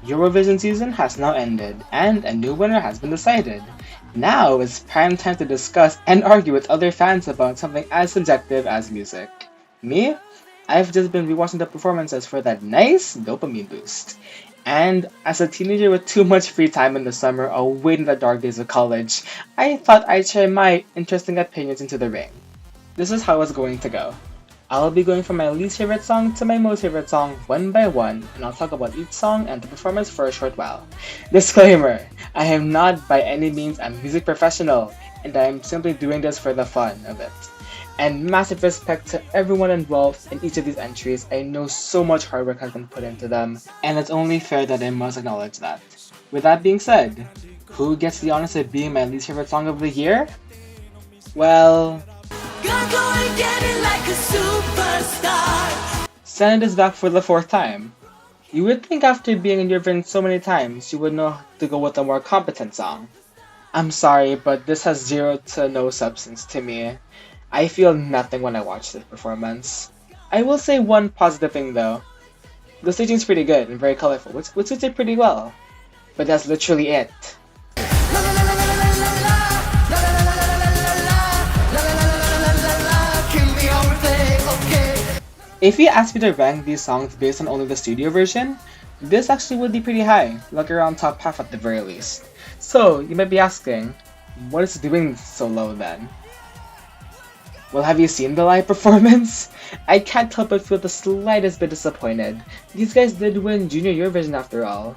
Eurovision season has now ended, and a new winner has been decided. Now it's prime time to discuss and argue with other fans about something as subjective as music. Me? I've just been rewatching the performances for that nice dopamine boost. And as a teenager with too much free time in the summer awaiting the dark days of college, I thought I'd share my interesting opinions into the ring. This is how it's going to go. I'll be going from my least favorite song to my most favorite song one by one, and I'll talk about each song and the performance for a short while. Disclaimer: I am not by any means a music professional, and I am simply doing this for the fun of it. And massive respect to everyone involved in each of these entries. I know so much hard work has been put into them, and it's only fair that I must acknowledge that. With that being said, who gets the honors of being my least favorite song of the year? Well, Senate is back for the fourth time. You would think after being in Eurovision so many times, you would know to go with a more competent song. I'm sorry, but this has zero to no substance to me. I feel nothing when I watch this performance. I will say one positive thing though. The staging's pretty good and very colorful, which suits it pretty well. But that's literally it. If you ask me to rank these songs based on only the studio version, this actually would be pretty high, like around top half at the very least. So, you might be asking, what is doing so low then? Well, have you seen the live performance? I can't help but feel the slightest bit disappointed. These guys did win Junior Eurovision after all.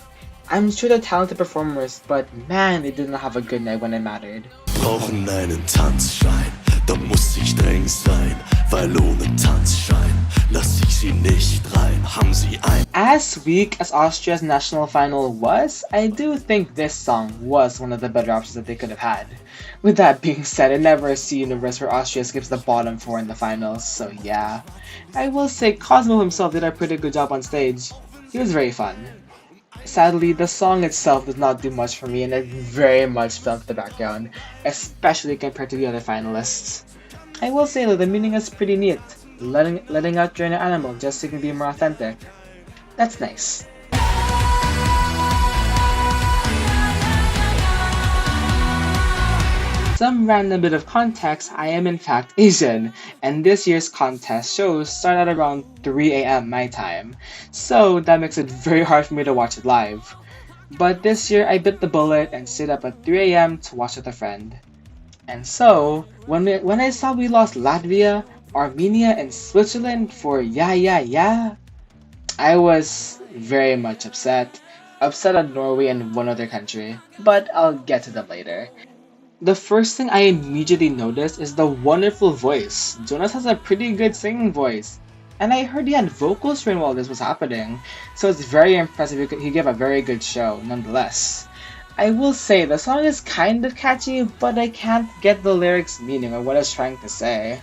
I'm sure they're talented performers, but man, they did not have a good night when it mattered. Brauchen einen Tanzschein, da muss ich streng sein, weil ohne Tanzschein lass ich sie nicht rein. Haben sie ein. As weak as Austria's national final was, I do think this song was one of the better options that they could have had. With that being said, I never see a universe where Austria skips the bottom four in the finals, so yeah. I will say Cosmo himself did a pretty good job on stage. He was very fun. Sadly, the song itself does not do much for me, and it very much fell into the background, especially compared to the other finalists. I will say that the meaning is pretty neat, letting out your inner animal just so you can be more authentic. That's nice. Some random bit of context, I am in fact Asian, and this year's contest shows start at around 3 AM my time, so that makes it very hard for me to watch it live. But this year I bit the bullet and stayed up at 3 AM to watch with a friend. And so, when I saw we lost Latvia, Armenia, and Switzerland for Yeah Yeah Yeah, I was very much upset at Norway and one other country, but I'll get to them later. The first thing I immediately noticed is the wonderful voice. Jonas has a pretty good singing voice, and I heard he had vocals trained while this was happening, so it's very impressive he gave a very good show nonetheless. I will say the song is kind of catchy, but I can't get the lyrics' meaning or what it's trying to say.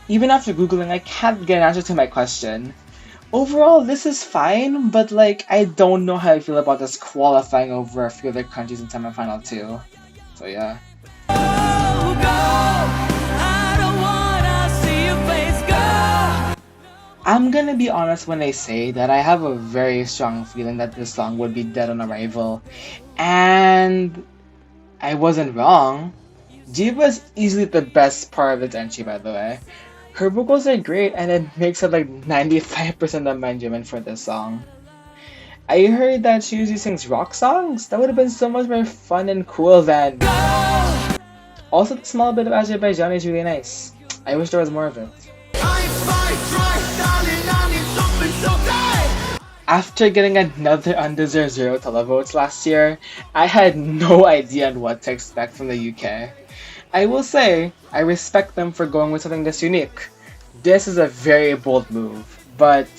Even after googling, I can't get an answer to my question. Overall, this is fine, but I don't know how I feel about this qualifying over a few other countries in semifinal too. So yeah. I'm gonna be honest when I say that I have a very strong feeling that this song would be dead on arrival, and I wasn't wrong. Jiva is easily the best part of this entry, by the way. Her vocals are great, and it makes her 95% of my enjoyment for this song. I heard that she usually sings rock songs. That would have been so much more fun and cool than. Also, the small bit of Azerbaijani is really nice. I wish there was more of it. After getting another undeserved 0 televotes last year, I had no idea on what to expect from the UK. I will say, I respect them for going with something this unique. This is a very bold move, but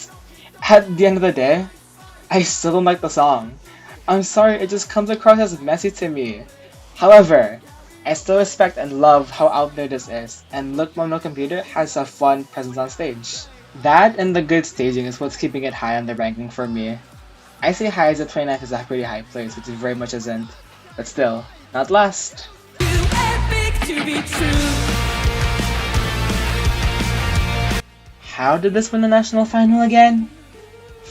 at the end of the day, I still don't like the song. I'm sorry, it just comes across as messy to me. However, I still respect and love how out there this is, and Look Mom No Computer has a fun presence on stage. That and the good staging is what's keeping it high on the ranking for me. I say high as a 29th is a pretty high place, which it very much isn't, but still, not last. How did this win the national final again?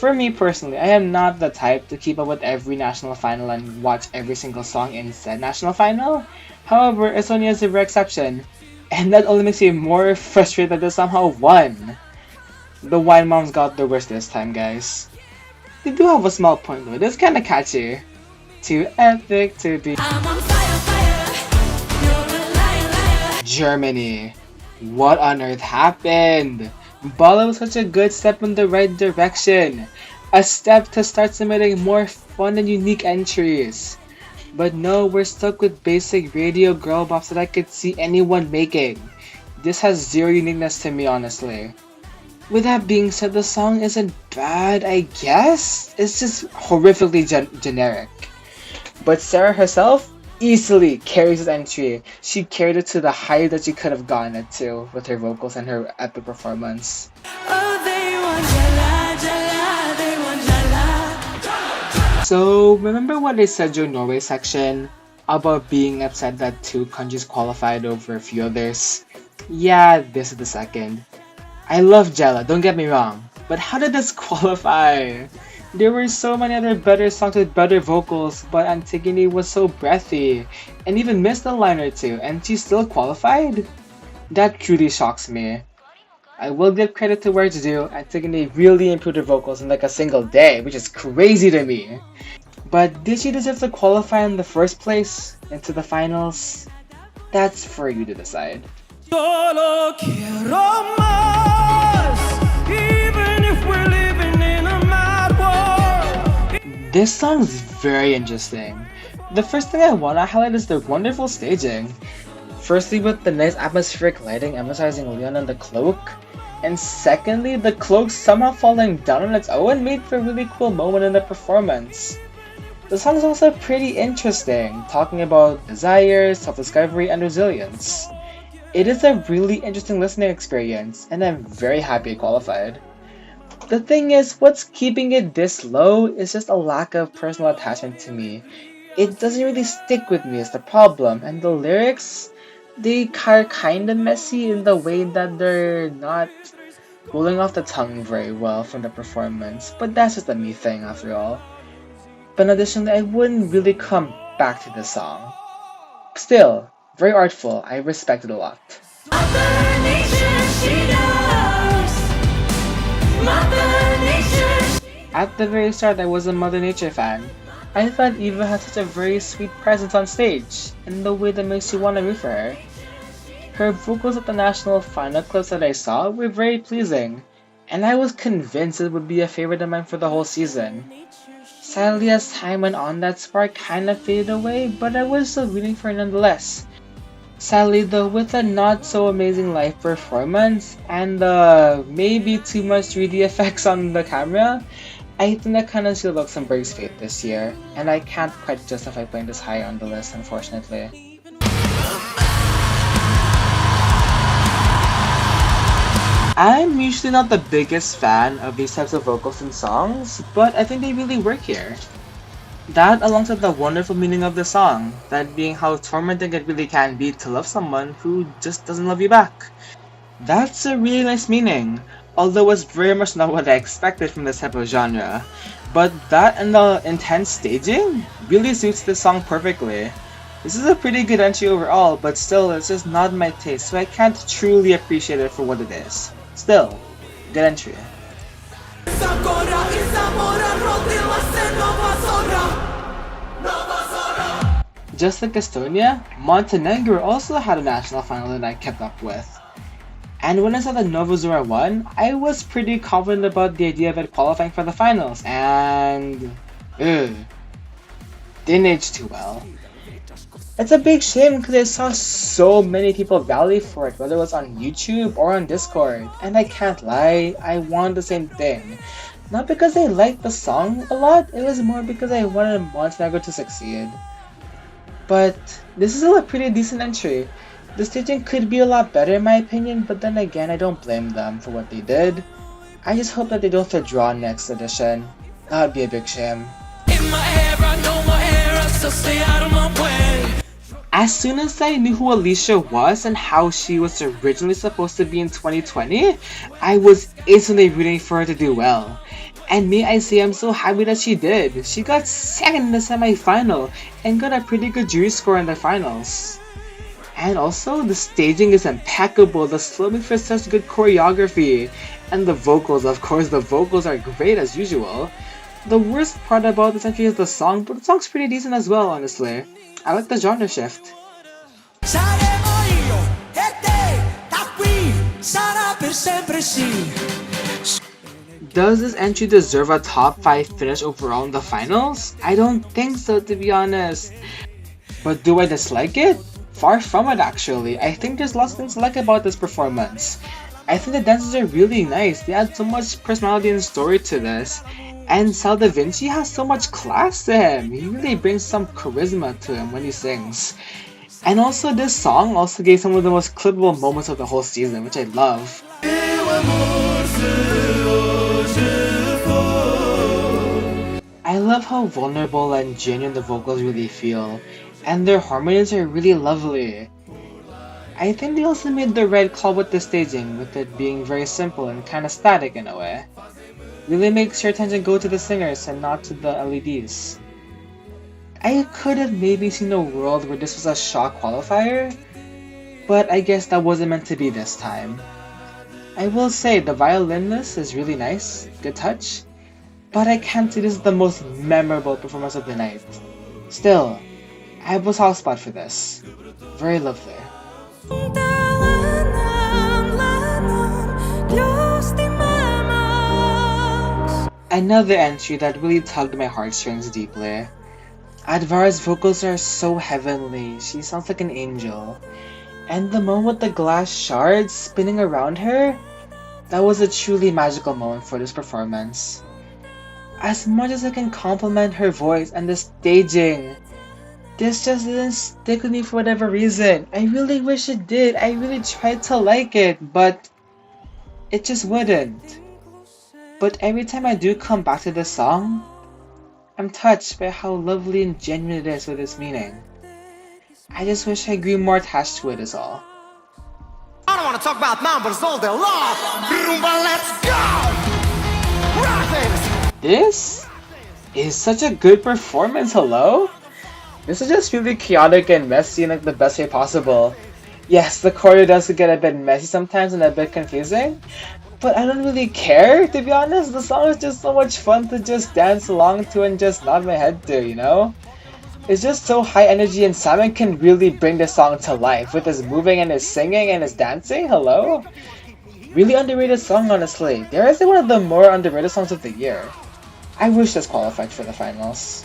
For me personally, I am not the type to keep up with every national final and watch every single song in said national final. However, Estonia is a rare exception, and that only makes me more frustrated that they somehow won. The Wine Moms got the worst this time, guys. They do have a small point though, it's kinda catchy. Too epic to be Germany. What on earth happened? Bala was such a good step in the right direction. A step to start submitting more fun and unique entries. But no, we're stuck with basic radio girl bops that I could see anyone making. This has zero uniqueness to me, honestly. With that being said, the song isn't bad, I guess? It's just horrifically generic. But Sarah herself easily carries this entry. She carried it to the height that she could have gotten it to with her vocals and her epic performance. So, remember what I said during Norway section about being upset that 2 countries qualified over a few others? Yeah, this is the second. I love Jella, don't get me wrong, but how did this qualify? There were so many other better songs with better vocals, but Antigone was so breathy and even missed a line or two, and she still qualified? That truly shocks me. I will give credit to where it's due. Antigone really improved her vocals in like a single day, which is crazy to me. But did she deserve to qualify in the first place into the finals? That's for you to decide. Solo quiero más, even if we're living in a mad world. This song's very interesting. The first thing I want to highlight is the wonderful staging. Firstly, with the nice atmospheric lighting emphasizing Leon and the cloak, and secondly, the cloak somehow falling down on its own made for a really cool moment in the performance. The song is also pretty interesting, talking about desire, self-discovery, and resilience. It is a really interesting listening experience, and I'm very happy it qualified. The thing is, what's keeping it this low is just a lack of personal attachment to me. It doesn't really stick with me is the problem, and the lyrics, they are kinda messy in the way that they're not rolling off the tongue very well from the performance, but that's just a me thing after all. But additionally, I wouldn't really come back to this song. Still, very artful, I respect it a lot. At the very start, I was a Mother Nature fan. I thought Eva had such a very sweet presence on stage, in the way that makes you want to root for her. Her vocals at the national final clips that I saw were very pleasing, and I was convinced it would be a favorite of mine for the whole season. Sadly, as time went on, that spark kinda faded away, but I was still rooting for her nonetheless. Sadly though, with a not so amazing live performance, and maybe too much 3D effects on the camera, I think that kinda sealed up some Berg's fate this year, and I can't quite justify putting this high on the list, unfortunately. I'm usually not the biggest fan of these types of vocals in songs, but I think they really work here. That alongside the wonderful meaning of the song, that being how tormenting it really can be to love someone who just doesn't love you back. That's a really nice meaning, although it's very much not what I expected from this type of genre. But that and the intense staging really suits this song perfectly. This is a pretty good entry overall, but still it's just not my taste, so I can't truly appreciate it for what it is. Still, good entry. Just like Estonia, Montenegro also had a national final that I kept up with. And when I saw that Novozora won, I was pretty confident about the idea of it qualifying for the finals, and didn't age too well. It's a big shame because I saw so many people rally for it, whether it was on YouTube or on Discord, and I can't lie, I wanted the same thing. Not because I liked the song a lot, it was more because I wanted Montenegro to succeed. But this is still a pretty decent entry. The staging could be a lot better in my opinion, but then again, I don't blame them for what they did. I just hope that they don't withdraw next edition. That would be a big shame. As soon as I knew who Alicia was and how she was originally supposed to be in 2020, I was instantly rooting for her to do well. And may I say I'm so happy that she did. She got second in the semi-final and got a pretty good jury score in the finals. And also, the staging is impeccable, the slow mix for such good choreography. And the vocals, of course, the vocals are great as usual. The worst part about this entry is the song, but the song's pretty decent as well, honestly. I like the genre shift. Does this entry deserve a top 5 finish overall in the finals? I don't think so, to be honest. But do I dislike it? Far from it, actually. I think there's lots of things to like about this performance. I think the dances are really nice. They add so much personality and story to this. And Sal Da Vinci has so much class to him. He really brings some charisma to him when he sings. And also, this song also gave some of the most clippable moments of the whole season, which I love. I love how vulnerable and genuine the vocals really feel, and their harmonies are really lovely. I think they also made the right call with the staging, with it being very simple and kinda static in a way. Really makes your attention go to the singers and not to the LEDs. I could have maybe seen a world where this was a shock qualifier, but I guess that wasn't meant to be this time. I will say the violinist is really nice, good touch, but I can't say this is the most memorable performance of the night. Still, I have a soft spot for this. Very lovely. Another entry that really tugged my heartstrings deeply. Advara's vocals are so heavenly, she sounds like an angel. And the moment with the glass shards spinning around her, that was a truly magical moment for this performance. As much as I can compliment her voice and the staging, this just didn't stick with me for whatever reason. I really wish it did. I really tried to like it, but it just wouldn't. But every time I do come back to this song, I'm touched by how lovely and genuine it is with its meaning. I just wish I grew more attached to it is all. I don't want to talk about numbers all day long. Rumba, let's go! Rock things! This is such a good performance, hello? This is just really chaotic and messy in like the best way possible. Yes, the choreo does get a bit messy sometimes and a bit confusing, but I don't really care, to be honest. The song is just so much fun to just dance along to and just nod my head to, you know? It's just so high energy and Simon can really bring the song to life with his moving and his singing and his dancing, hello? Really underrated song, honestly. Dare I say one of the more underrated songs of the year. I wish this qualified for the finals.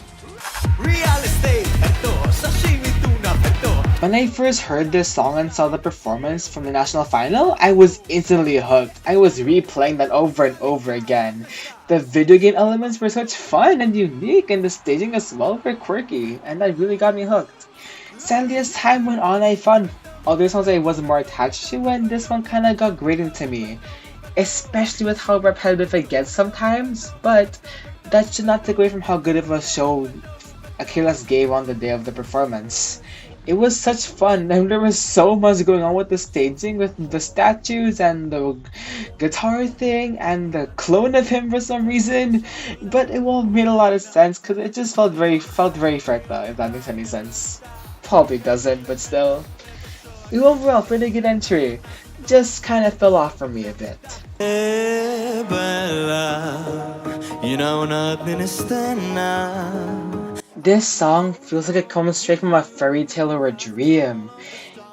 When I first heard this song and saw the performance from the national final, I was instantly hooked. I was replaying that over and over again. The video game elements were such fun and unique, and the staging as well were quirky, and that really got me hooked. Sadly, as time went on, I found other songs I was more attached to, and this one kinda got grating to me. Especially with how repetitive it gets sometimes, but that should not take away from how good of a show Achilles gave on the day of the performance. It was such fun, and there was so much going on with the staging, with the statues and the guitar thing and the clone of him for some reason. But it all made a lot of sense because it just felt very fake though, if that makes any sense. Probably doesn't, but still. Overall, pretty good entry. Just kind of fell off for me a bit. This song feels like it comes straight from a fairy tale or a dream.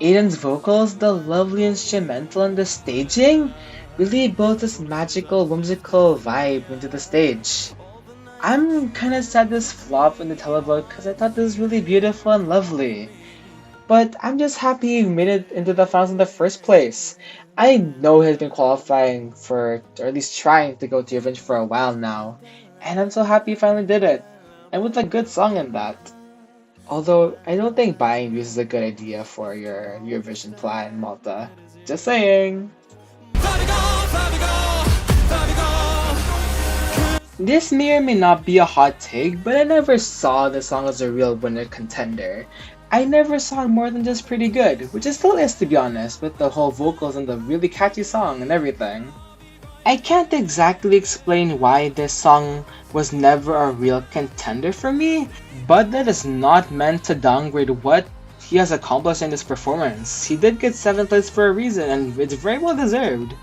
Aiden's vocals, the lovely instrumental, and the staging really built this magical, whimsical vibe into the stage. I'm kinda sad this flopped in the televote because I thought this was really beautiful and lovely. But I'm just happy he made it into the finals in the first place. I know he's been qualifying for, or at least trying to go to Revenge for a while now, and I'm so happy he finally did it. And with a good song in that. Although, I don't think buying views is a good idea for your Eurovision plan, Malta. Just saying. This may or may not be a hot take, but I never saw the song as a real winner contender. I never saw it more than just pretty good, which it still is to be honest, with the whole vocals and the really catchy song and everything. I can't exactly explain why this song was never a real contender for me, but that is not meant to downgrade what he has accomplished in this performance. He did get 7th place for a reason, and it's very well deserved.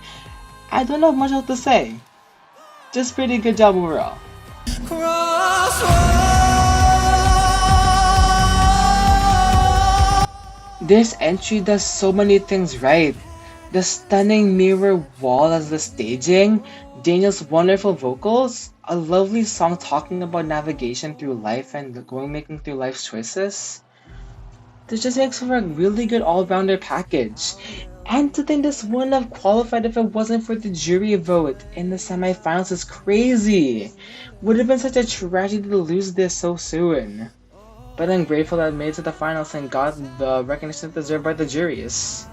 I don't have much else to say. Just pretty good job overall. This entry does so many things right. The stunning mirror wall as the staging, Daniel's wonderful vocals, a lovely song talking about navigation through life and making through life's choices. This just makes for a really good all-rounder package. And to think this wouldn't have qualified if it wasn't for the jury vote in the semifinals is crazy. Would have been such a tragedy to lose this so soon. But I'm grateful that it made it to the finals and got the recognition deserved by the juries.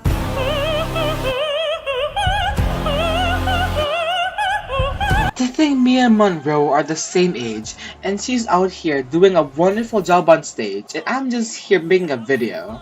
To think Mia and Monroe are the same age, and she's out here doing a wonderful job on stage, and I'm just here making a video.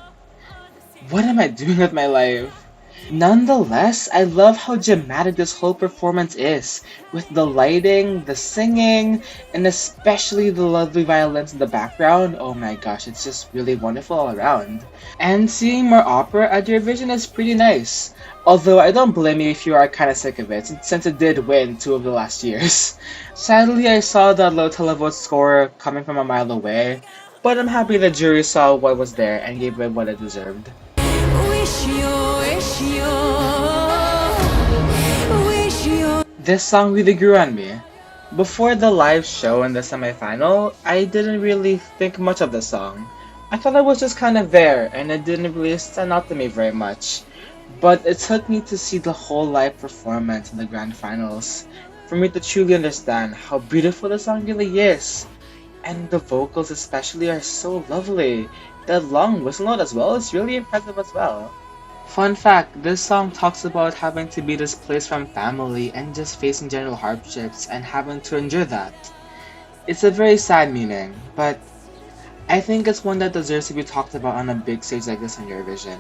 What am I doing with my life? Nonetheless, I love how dramatic this whole performance is, with the lighting, the singing, and especially the lovely violins in the background. Oh my gosh, it's just really wonderful all around. And seeing more opera at Eurovision is pretty nice. Although I don't blame you if you are kinda sick of it, since it did win 2 of the last years. Sadly, I saw the low televote score coming from a mile away, but I'm happy the jury saw what was there and gave it what it deserved. This song really grew on me. Before the live show in the semifinal, I didn't really think much of the song. I thought it was just kind of there, and it didn't really stand out to me very much. But it took me to see the whole live performance in the grand finals for me to truly understand how beautiful the song really is. And the vocals especially are so lovely. That long whistle note as well is really impressive as well. Fun fact, this song talks about having to be displaced from family and just facing general hardships and having to endure that. It's a very sad meaning, but I think it's one that deserves to be talked about on a big stage like this in Eurovision.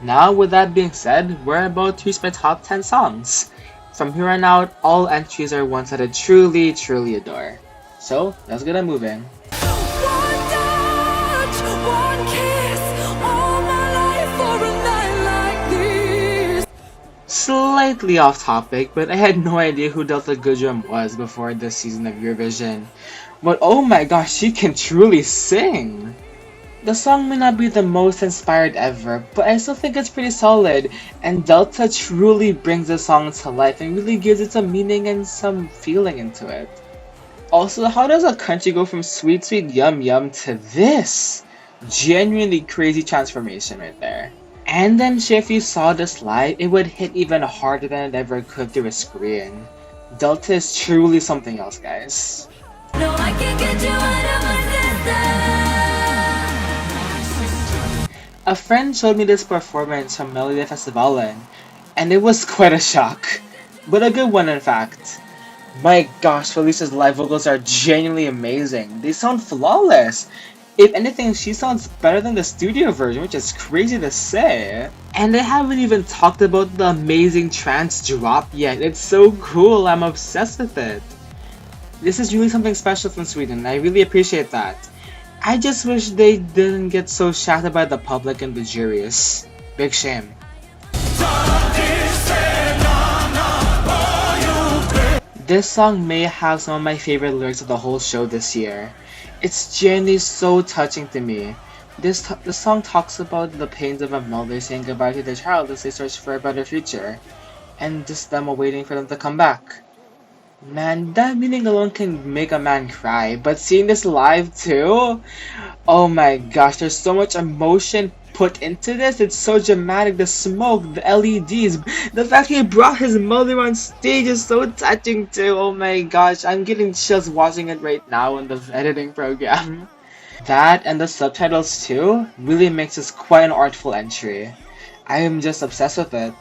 Now, with that being said, we're about to reach my top 10 songs. From here on out, all entries are ones that I truly, truly adore. So, let's get it moving. Slightly off topic, but I had no idea who Delta Goodrum was before this season of Eurovision. But oh my gosh, she can truly sing! The song may not be the most inspired ever, but I still think it's pretty solid, and Delta truly brings the song to life and really gives it some meaning and some feeling into it. Also, how does a country go from sweet sweet yum yum to this? Genuinely crazy transformation right there. And I'm sure if you saw this live, it would hit even harder than it ever could through a screen. Delta is truly something else, guys. No, I can't get you out of my system. A friend showed me this performance from Melody Festivalen, and it was quite a shock. But a good one, in fact. My gosh, Felicia's live vocals are genuinely amazing. They sound flawless. If anything, she sounds better than the studio version, which is crazy to say. And I haven't even talked about the amazing trance drop yet. It's so cool, I'm obsessed with it. This is really something special from Sweden, I really appreciate that. I just wish they didn't get so shafted by the public and the juries. Big shame. This song may have some of my favorite lyrics of the whole show this year. It's genuinely so touching to me. The song talks about the pains of a mother saying goodbye to their child as they search for a better future, and just them waiting for them to come back. Man, that meaning alone can make a man cry, but seeing this live too? Oh my gosh, there's so much emotion put into this. It's so dramatic. The smoke, the LEDs, the fact he brought his mother on stage is so touching too. Oh my gosh, I'm getting chills watching it right now in the editing program. That and the subtitles too really makes this quite an artful entry. I am just obsessed with it.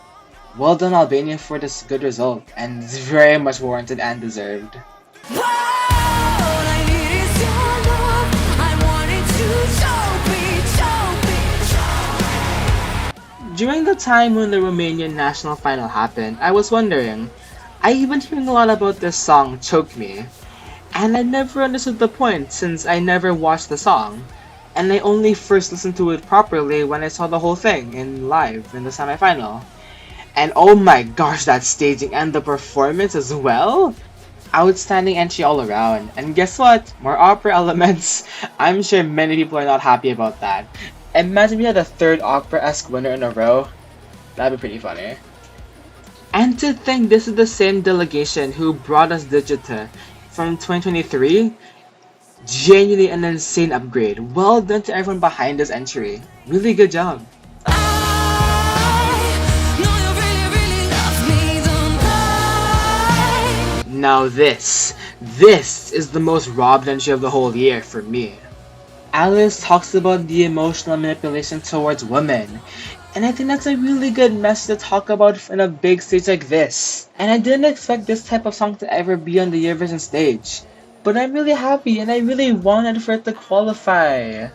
Well done Albania for this good result, and it's very much warranted and deserved. During the time when the Romanian national final happened, I was wondering, I've been hearing a lot about this song, Choke Me, and I never understood the point since I never watched the song. And I only first listened to it properly when I saw the whole thing in live in the semifinal. And oh my gosh, that staging and the performance as well! Outstanding entry all around. And guess what? More opera elements. I'm sure many people are not happy about that. Imagine we had a third opera-esque winner in a row. That'd be pretty funny. And to think this is the same delegation who brought us Digita from 2023. Genuinely an insane upgrade. Well done to everyone behind this entry. Really good job. Now this is the most robbed entry of the whole year for me. Alice talks about the emotional manipulation towards women, and I think that's a really good message to talk about in a big stage like this. And I didn't expect this type of song to ever be on the Eurovision stage, but I'm really happy and I really wanted for it to qualify.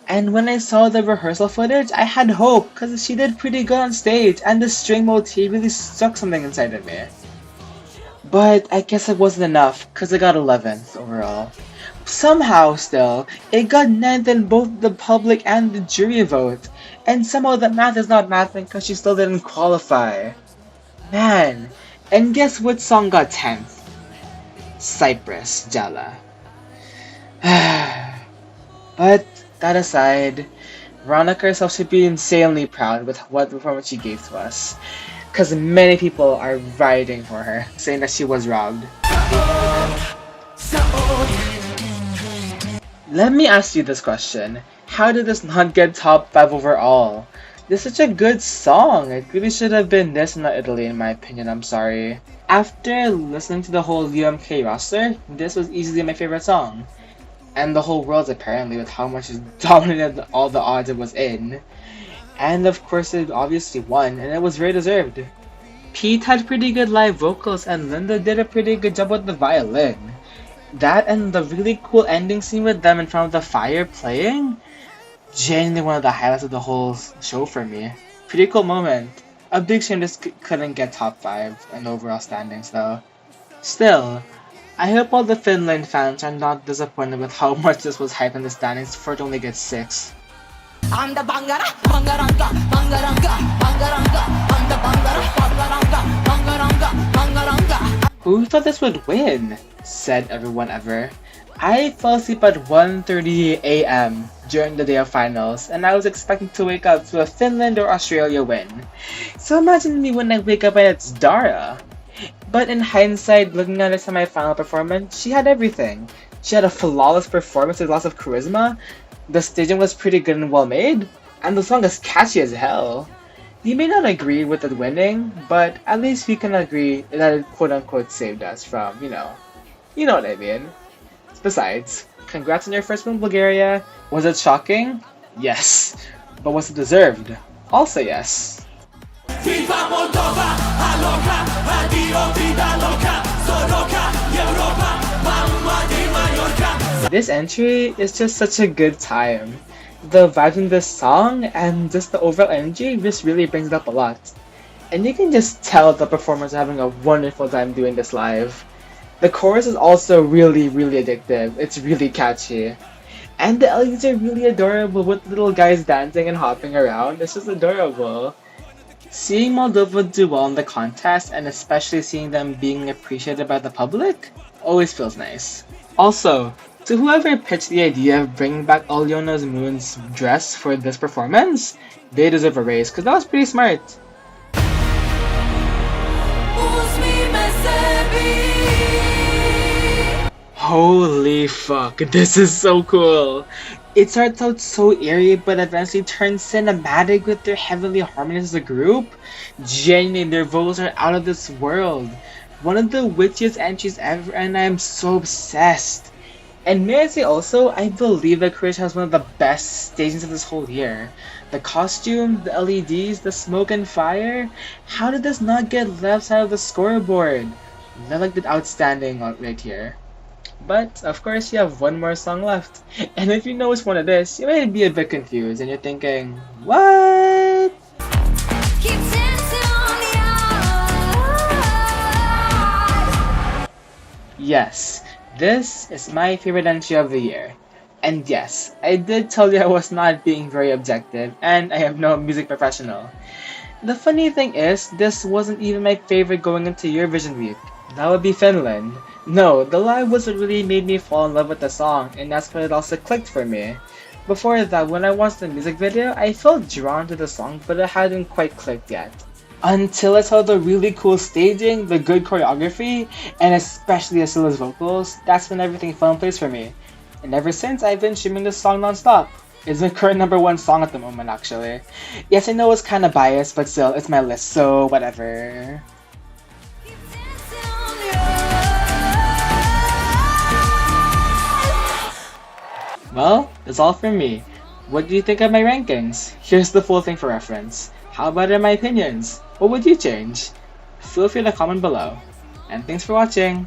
And when I saw the rehearsal footage, I had hope because she did pretty good on stage and the string motif really struck something inside of me. But I guess it wasn't enough because I got 11th overall. Somehow still, it got 9th in both the public and the jury vote. And somehow the math is not mathing because she still didn't qualify. Man, and guess what song got 10th? Cypress, Jala. But that aside, Veronica herself should be insanely proud with what performance she gave to us. Because many people are rioting for her, saying that she was robbed. Let me ask you this question. How did this not get top 5 overall? This is such a good song. It really should have been this and not Italy in my opinion, I'm sorry. After listening to the whole UMK roster, this was easily my favorite song. And the whole world apparently with how much it dominated all the odds it was in. And of course it obviously won, and it was very deserved. Pete had pretty good live vocals and Linda did a pretty good job with the violin. That and the really cool ending scene with them in front of the fire playing? Genuinely one of the highlights of the whole show for me. Pretty cool moment. A big shame this couldn't get top 5 in overall standings though. Still, I hope all the Finland fans are not disappointed with how much this was hyped in the standings for it to only get 6. I'm the bangara, bangaranga, bangaranga, bangaranga, I'm the bangara, bangaranga, bangaranga, bangaranga. Who thought this would win? Said everyone ever. I fell asleep at 1:30 a.m. during the day of finals, and I was expecting to wake up to a Finland or Australia win. So imagine me when I wake up and it's Dara. But in hindsight, looking at her semi-final performance, she had everything. She had a flawless performance with lots of charisma. The staging was pretty good and well made, and the song is catchy as hell. We may not agree with it winning, but at least we can agree that it quote-unquote saved us from, you know what I mean. Besides, congrats on your first win, Bulgaria. Was it shocking? Yes. But was it deserved? Also yes. This entry is just such a good time. The vibe in this song and just the overall energy just really brings it up a lot. And you can just tell the performers are having a wonderful time doing this live. The chorus is also really addictive. It's really catchy. And the LEDs are really adorable with little guys dancing and hopping around. It's just adorable. Seeing Moldova do well in the contest and especially seeing them being appreciated by the public always feels nice. Also, to whoever pitched the idea of bringing back Alyona Moon's dress for this performance, they deserve a raise because that was pretty smart. Holy fuck, this is so cool! It starts out so eerie but eventually turns cinematic with their heavenly harmonies as a group. Genuinely, their vocals are out of this world. One of the witchiest entries ever and I'm so obsessed. And may I say also, I believe that Croatia has one of the best stagings of this whole year. The costume, the LEDs, the smoke and fire. How did this not get left side of the scoreboard? Lilac did outstanding right here. But, of course, you have one more song left. And if you know which one it is, you may be a bit confused and you're thinking, what? Yes, this is my favorite entry of the year. And yes, I did tell you I was not being very objective, and I am no music professional. The funny thing is, this wasn't even my favorite going into Eurovision week. That would be Finland. No, the live was what really made me fall in love with the song, and that's when it also clicked for me. Before that, when I watched the music video, I felt drawn to the song, but it hadn't quite clicked yet. Until I saw the really cool staging, the good choreography, and especially Asila's vocals, that's when everything fell in place for me. And ever since, I've been streaming this song non-stop. It's my current number one song at the moment, actually. Yes, I know it's kinda biased, but still, it's my list, so whatever. Well, that's all from me. What do you think of my rankings? Here's the full thing for reference. How about in my opinions? What would you change? Feel free to comment below. And thanks for watching!